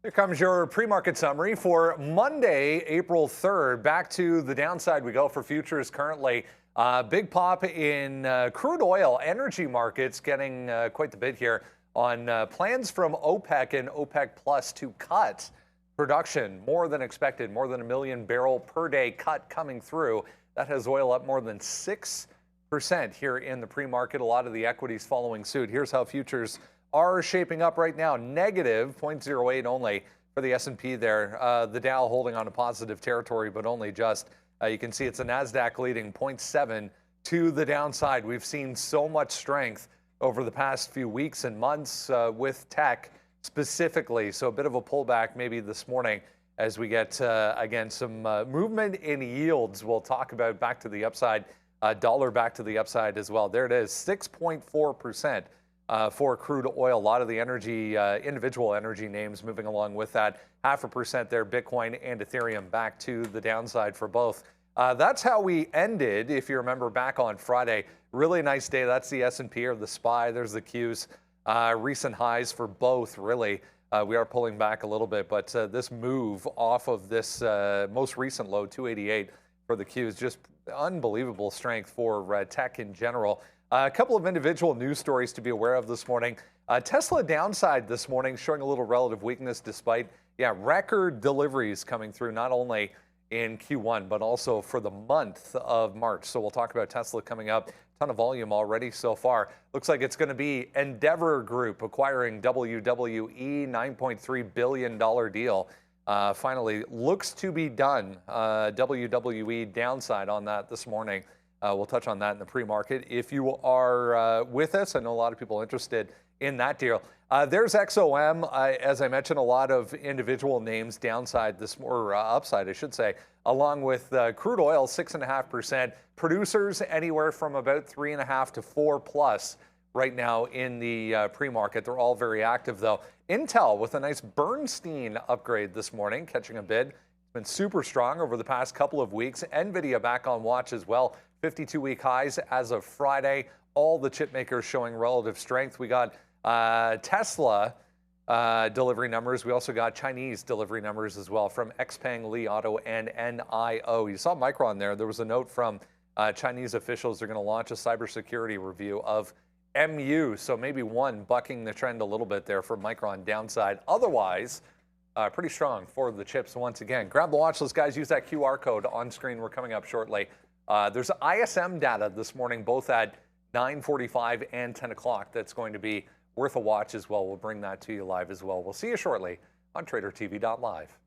Here comes your pre-market summary for Monday, April 3rd. Back to the downside we go for futures currently. Big pop in crude oil energy markets, getting quite the bit here on plans from OPEC and OPEC Plus to cut production more than expected, more than 1 million barrel per day cut coming through. That has oil up more than 6% here in the pre-market. A lot of the equities following suit. Here's how futures are shaping up right now. Negative 0.08 only for the S&P there. The Dow holding on to positive territory, but only just. You can see it's a NASDAQ leading 0.7 to the downside. We've seen so much strength over the past few weeks and months with tech specifically. So a bit of a pullback maybe this morning as we get, again, some movement in yields. We'll talk about back to the upside, dollar back to the upside as well. There it is, 6.4%. For crude oil. A lot of the energy, individual energy names moving along with that. 0.5% there, Bitcoin and Ethereum back to the downside for both. That's how we ended, if you remember back on Friday. Really nice day. That's the S&P or the SPY. There's the Qs. Recent highs for both, really. We are pulling back a little bit, but this move off of this most recent low, 288 for the Qs, just unbelievable strength for tech in general. A couple of individual news stories to be aware of this morning. Tesla downside this morning, showing a little relative weakness despite, record deliveries coming through, not only in Q1, but also for the month of March. So we'll talk about Tesla coming up. Ton of volume already so far. Looks like it's going to be Endeavor Group acquiring WWE, $9.3 billion deal. Finally, looks to be done. WWE downside on that this morning. We'll touch on that in the pre-market. If you are with us, I know a lot of people interested in that deal. There's XOM. As I mentioned, a lot of individual names downside this, or upside, I should say, along with crude oil, 6.5%. Producers anywhere from about 3.5 to 4 plus right now in the pre-market. They're all very active, though. Intel with a nice Bernstein upgrade this morning, catching a bid. It's been super strong over the past couple of weeks. NVIDIA back on watch as well. 52-week highs as of Friday. All the chip makers showing relative strength. We got Tesla delivery numbers. We also got Chinese delivery numbers as well from XPeng, Li Auto, and NIO. You saw Micron there. There was a note from Chinese officials. They're going to launch a cybersecurity review of MU. So maybe one bucking the trend a little bit there for Micron downside. Otherwise, pretty strong for the chips once again. Grab the watch list, guys. Use that QR code on screen. We're coming up shortly. There's ISM data this morning, both at 9:45 and 10 o'clock. That's going to be worth a watch as well. We'll bring that to you live as well. We'll see you shortly on TraderTV.Live.